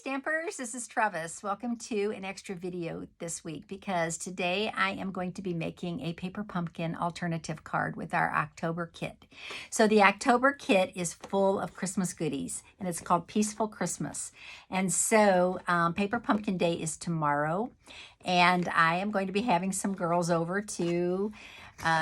Stampers, this is Trevis. Welcome to an extra video this week because today I am going to be making a paper pumpkin alternative card with our October kit. So the October kit is full of Christmas goodies and it's called Peaceful Christmas. And so Paper Pumpkin Day is tomorrow and I am going to be having some girls over to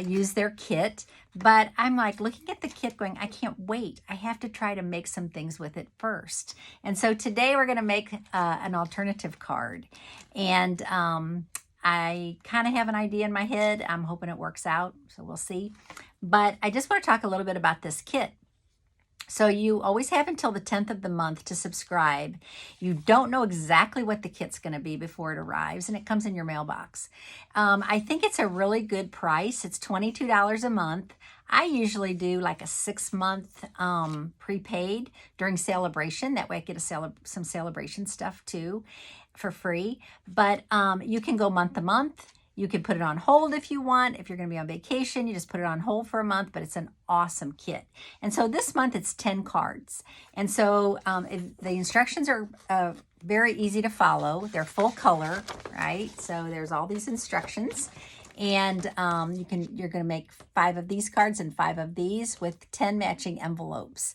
use their kit. But I'm like looking at the kit going, I can't wait. I have to try to make some things with it first. And so today we're going to make an alternative card. And I kind of have an idea in my head. I'm hoping it works out, so we'll see. But I just want to talk a little bit about this kit. So you always have until the 10th of the month to subscribe. You don't know exactly what the kit's going to be before it arrives, and it comes in your mailbox. I think it's a really good price. It's $22 a month. I usually do like a 6-month prepaid during celebration. That way I get some celebration stuff too for free. But you can go month to month. You can put it on hold if you want. If you're going to be on vacation, you just put it on hold for a month, but it's an awesome kit. And so this month it's 10 cards. And so the instructions are very easy to follow. They're full color, right? So there's all these instructions. And you're going to make 5 of these cards and 5 of these with 10 matching envelopes.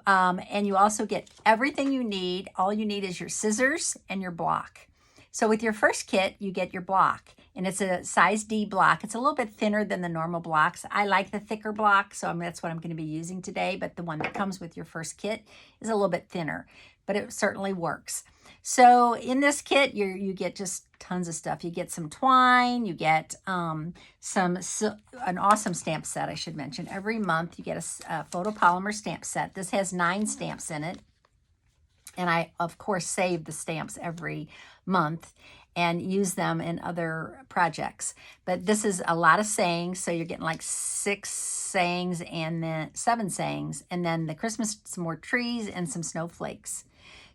And you also get everything you need. All you need is your scissors and your block. So with your first kit, you get your block, and it's a size D block. It's a little bit thinner than the normal blocks. I like the thicker block, so that's what I'm going to be using today, but the one that comes with your first kit is a little bit thinner, but it certainly works. So in this kit, you get just tons of stuff. You get some twine, you get an awesome stamp set, I should mention. Every month, you get a photopolymer stamp set. This has 9 stamps in it. And I, of course, save the stamps every month and use them in other projects. But this is a lot of sayings, so you're getting like 6 sayings and then 7 sayings. And then the Christmas, some more trees and some snowflakes.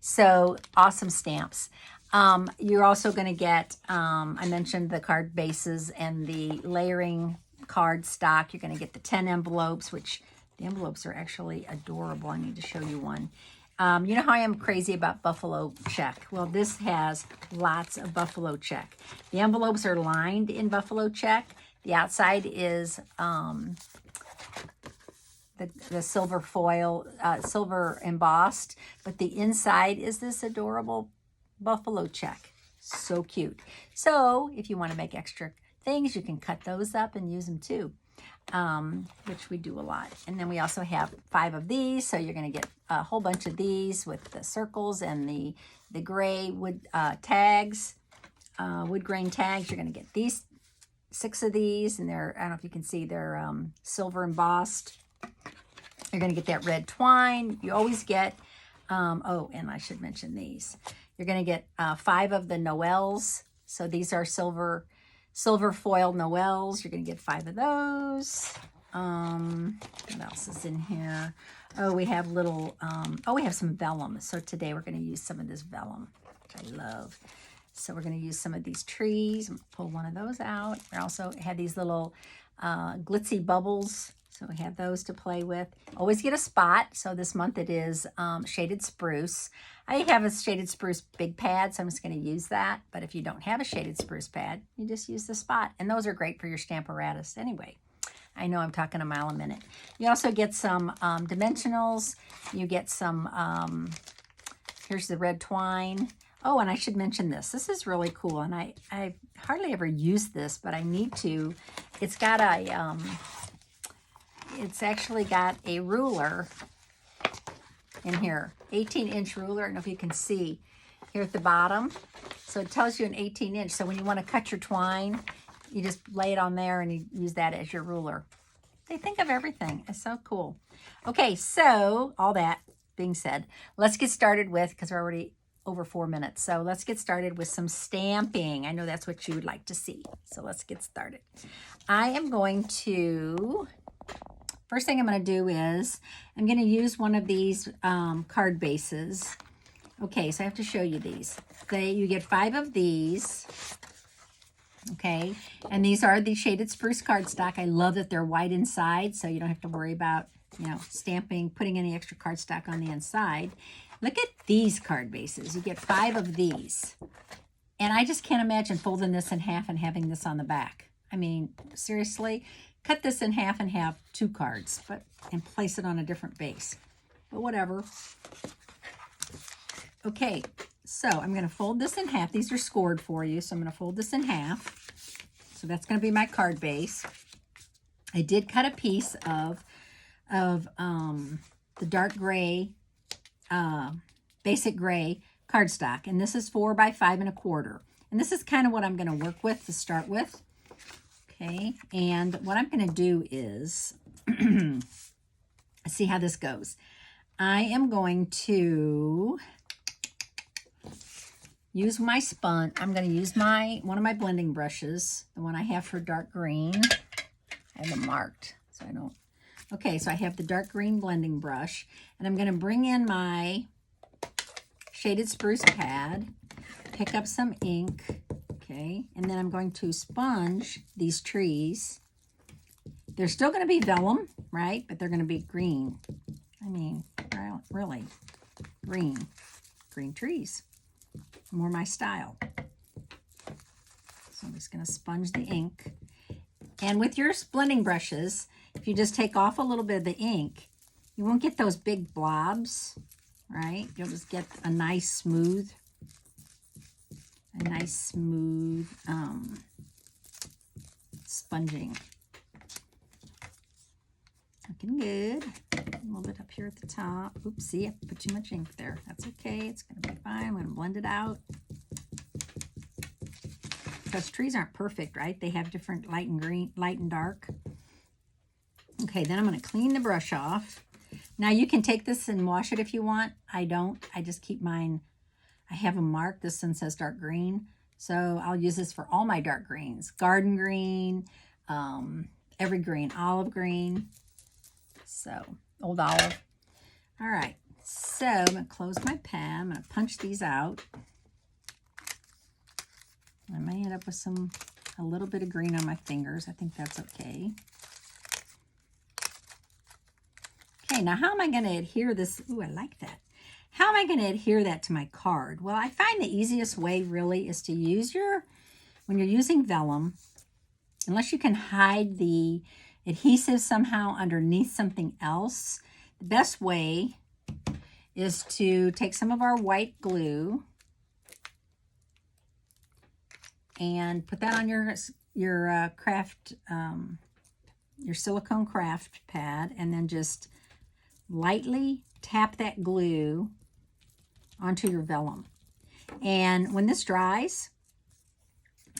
So awesome stamps. You're also going to get, I mentioned the card bases and the layering card stock. You're going to get the 10 envelopes, which the envelopes are actually adorable. I need to show you one. You know how I am crazy about buffalo check? Well, this has lots of buffalo check. The envelopes are lined in buffalo check. The outside is the silver foil, silver embossed, but the inside is this adorable buffalo check. So cute. So if you want to make extra things, you can cut those up and use them too. Which we do a lot. And then we also have 5 of these, so you're going to get a whole bunch of these with the circles and the gray wood tags, wood grain tags. You're going to get these 6 of these, and they're, I don't know if you can see, they're silver embossed. You're going to get that red twine. You always get, oh, and I should mention these. You're going to get 5 of the Noels. So these are silver foil Noels. You're going to get 5 of those. What else is in here? Oh, we have little, we have some vellum. So today we're going to use some of this vellum, which I love. So we're going to use some of these trees. I'm going to pull one of those out. We also have these little glitzy bubbles. So we have those to play with. Always get a spot. So this month it is shaded spruce. I have a shaded spruce big pad, so I'm just going to use that. But if you don't have a shaded spruce pad, you just use the spot. And those are great for your Stamparatus anyway. I know I'm talking a mile a minute. You also get some dimensionals. You get some, here's the red twine. Oh, and I should mention this. This is really cool. And I hardly ever use this, but I need to. It's got a, it's actually got a ruler in here, 18-inch ruler. I don't know if you can see here at the bottom. So it tells you an 18-inch. So when you want to cut your twine, you just lay it on there and you use that as your ruler. They think of everything. It's so cool. Okay, so all that being said, let's get started with, because we're already over 4 minutes. So let's get started with some stamping. I know that's what you would like to see. So let's get started. I am going to... First thing I'm going to do is I'm going to use one of these card bases. Okay, so I have to show you these. You get 5 of these. Okay, and these are the shaded spruce cardstock. I love that they're white inside, so you don't have to worry about, stamping, putting any extra cardstock on the inside. Look at these card bases. You get 5 of these. And I just can't imagine folding this in half and having this on the back. I mean, seriously, cut this in half and have 2 cards, and place it on a different base. But whatever. Okay, so I'm going to fold this in half. These are scored for you, so I'm going to fold this in half. So that's going to be my card base. I did cut a piece of the dark gray, basic gray cardstock, and this is 4 by 5 1/4. And this is kind of what I'm going to work with to start with. Okay, and what I'm going to do is see how this goes. I am going to use my sponge. I'm going to use one of my blending brushes, the one I have for dark green. I have them marked, so I don't. Okay, so I have the dark green blending brush, and I'm going to bring in my shaded spruce pad, pick up some ink, okay, and then I'm going to sponge these trees. They're still going to be vellum, right? But they're going to be green. I mean, really, green trees. More my style. So I'm just going to sponge the ink. And with your blending brushes, if you just take off a little bit of the ink, you won't get those big blobs, right? You'll just get a nice smooth sponging. Looking good. A little bit up here at the top. Oops, see, I put too much ink there. That's okay. It's going to be fine. I'm going to blend it out. Because trees aren't perfect, right? They have different light and green, light and dark. Okay, then I'm going to clean the brush off. Now you can take this and wash it if you want. I don't. I just keep mine. I have them marked. This one says dark green. So I'll use this for all my dark greens. Garden green, every green, olive green. So, old olive. All right. So I'm going to close my pad. I'm going to punch these out. I may end up with a little bit of green on my fingers. I think that's okay. Okay, now how am I going to adhere this? Ooh, I like that. How am I going to adhere that to my card? Well, I find the easiest way really is to use when you're using vellum, unless you can hide the adhesive somehow underneath something else, the best way is to take some of our white glue and put that on your silicone craft pad, and then just lightly tap that glue onto your vellum. And when this dries,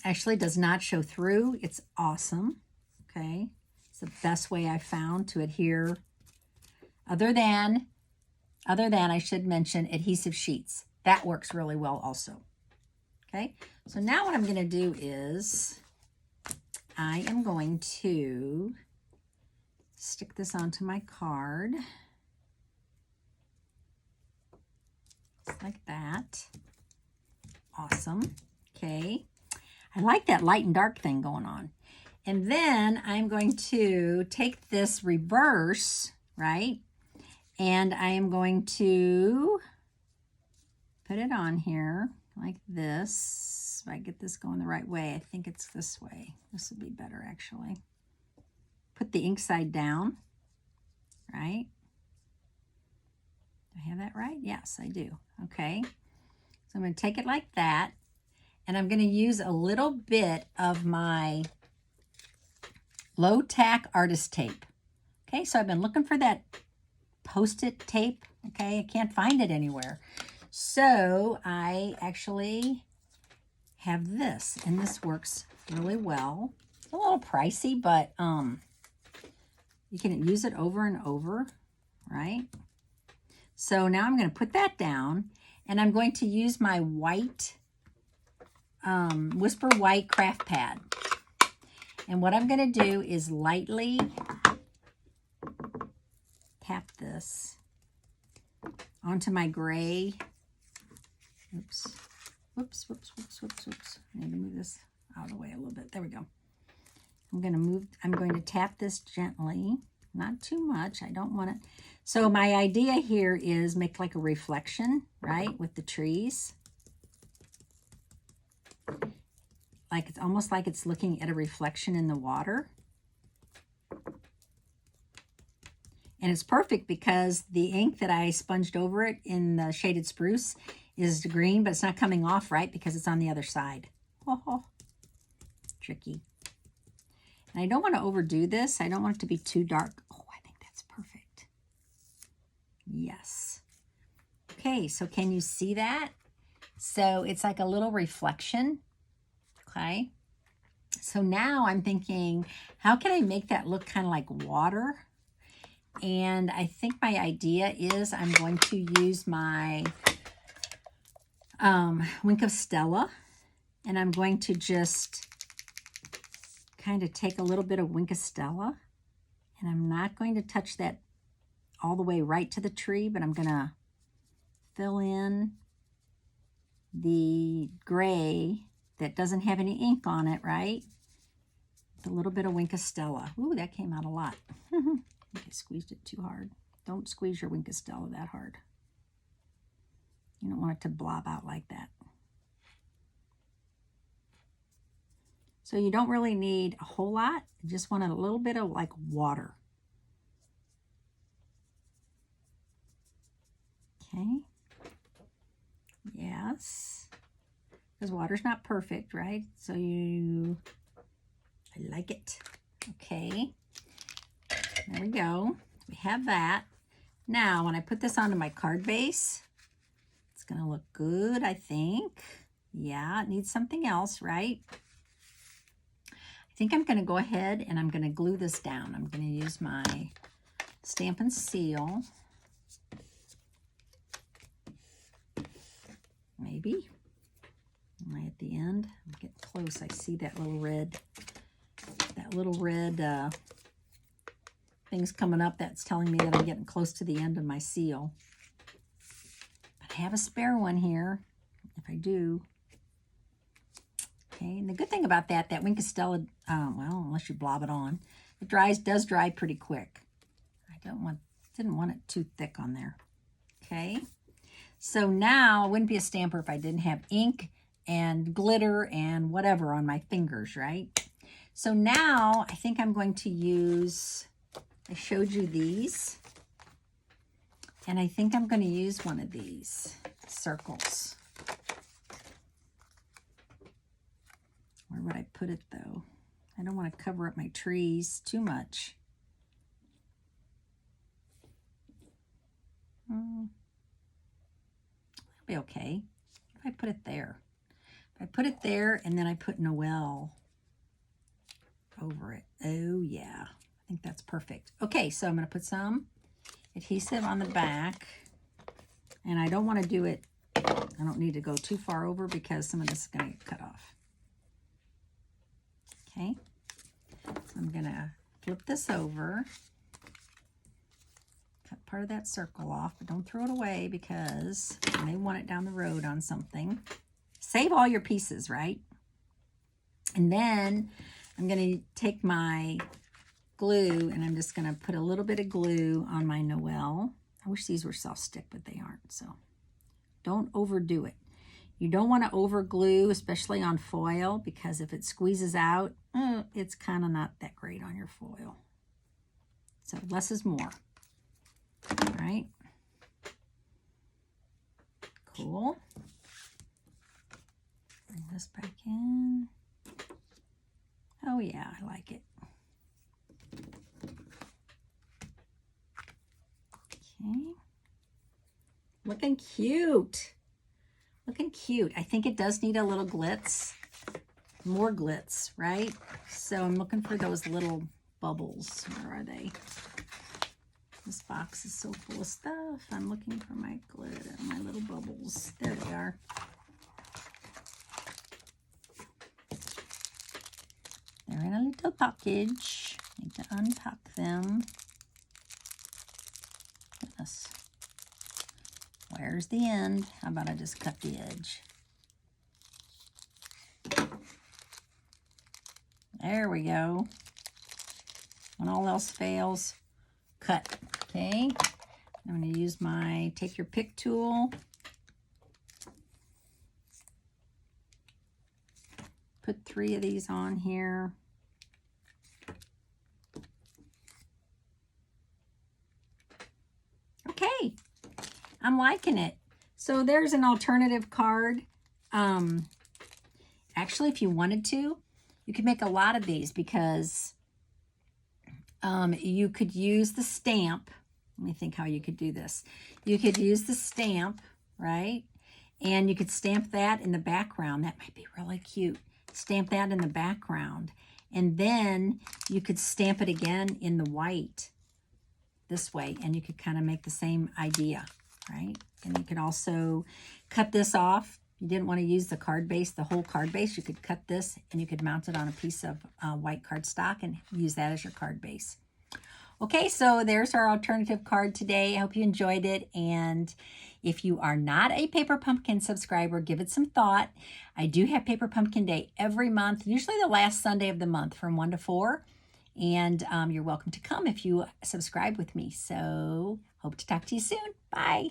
actually does not show through. It's awesome. Okay, it's the best way I found to adhere. Other than I should mention adhesive sheets. That works really well also. Okay, so now what I'm going to do is I am going to stick this onto my card. Just like that. Awesome. Okay, I like that light and dark thing going on. And then I'm going to take this reverse, right? And I am going to put it on here like this. If I get this going the right way, I think it's this way. This would be better, actually. Put the ink side down, right? Do I have that right? Yes, I do. Okay. So I'm going to take it like that, and I'm going to use a little bit of my low tack artist tape. Okay, so I've been looking for that Post-it tape. Okay, I can't find it anywhere. So I actually have this, and this works really well. It's a little pricey, but you can use it over and over, right? So now I'm going to put that down, and I'm going to use my white, Whisper White craft pad. And what I'm going to do is lightly tap this onto my gray. Oops. Whoops. I need to move this out of the way a little bit. There we go. I'm going to tap this gently not too much. I don't want it. So my idea here is make like a reflection, right, with the trees. Like it's almost like it's looking at a reflection in the water. And it's perfect because the ink that I sponged over it in the shaded spruce is green, but it's not coming off, right, because it's on the other side. Oh, tricky. And I don't want to overdo this. I don't want it to be too dark. Oh, I think that's perfect. Yes. Okay, so can you see that? So it's like a little reflection. Okay. So now I'm thinking, how can I make that look kind of like water? And I think my idea is I'm going to use my Wink of Stella, and I'm going to just kind of take a little bit of Wink of Stella, and I'm not going to touch that all the way right to the tree, but I'm going to fill in the gray that doesn't have any ink on it, right? With a little bit of Wink of Stella. Ooh, that came out a lot. I think I squeezed it too hard. Don't squeeze your Wink of Stella that hard. You don't want it to blob out like that. So you don't really need a whole lot. You just want a little bit of like water. Okay. Yes. Because water's not perfect, right? So I like it. Okay. There we go. We have that. Now, when I put this onto my card base, it's going to look good, I think. Yeah, it needs something else, right? I think I'm going to go ahead and I'm going to glue this down. I'm going to use my Stampin' Seal. Maybe. Am I at the end? I'm getting close. I see that little red things coming up. That's telling me that I'm getting close to the end of my seal. But I have a spare one here, if I do. Okay, and the good thing about that Wink of Stella, well, unless you blob it on, it does dry pretty quick. I didn't want it too thick on there. Okay, so now I wouldn't be a stamper if I didn't have ink and glitter and whatever on my fingers, right? So now I think I'm going to use, I showed you these, and I think I'm going to use one of these circles. Where would I put it though? I don't want to cover up my trees too much. It'll be okay if I put it there. If I put it there and then I put Noel over it. Oh yeah, I think that's perfect. Okay, so I'm going to put some adhesive on the back, and I don't want to do it, I don't need to go too far over because some of this is going to get cut off. Okay, so I'm going to flip this over, cut part of that circle off, but don't throw it away because you may want it down the road on something. Save all your pieces, right? And then I'm going to take my glue and I'm just going to put a little bit of glue on my Noel. I wish these were self-stick, but they aren't, so don't overdo it. You don't want to over glue, especially on foil, because if it squeezes out, it's kind of not that great on your foil. So less is more. All right. Cool. Bring this back in. Oh yeah, I like it. Okay. Looking cute. Looking cute. I think it does need a little glitz. More glitz, right? So I'm looking for those little bubbles. Where are they? This box is so full of stuff. I'm looking for my glitter, my little bubbles. There they are. They're in a little package. Need to unpack them. Goodness. Where's the end? How about I just cut the edge? There we go. When all else fails, cut. Okay, I'm going to use my take your pick tool. Put 3 of these on here. Okay, I'm liking it. So there's an alternative card. Actually, if you wanted to, you could make a lot of these because you could use the stamp. Let me think how you could do this. You could use the stamp, right? And you could stamp that in the background. That might be really cute. Stamp that in the background. And then you could stamp it again in the white this way. And you could kind of make the same idea, right? And you could also cut this off. You didn't want to use the card base, the whole card base. You could cut this and you could mount it on a piece of white cardstock and use that as your card base. Okay, so there's our alternative card today. I hope you enjoyed it. And if you are not a Paper Pumpkin subscriber, give it some thought. I do have Paper Pumpkin Day every month, usually the last Sunday of the month from 1 to 4. And you're welcome to come if you subscribe with me. So hope to talk to you soon. Bye.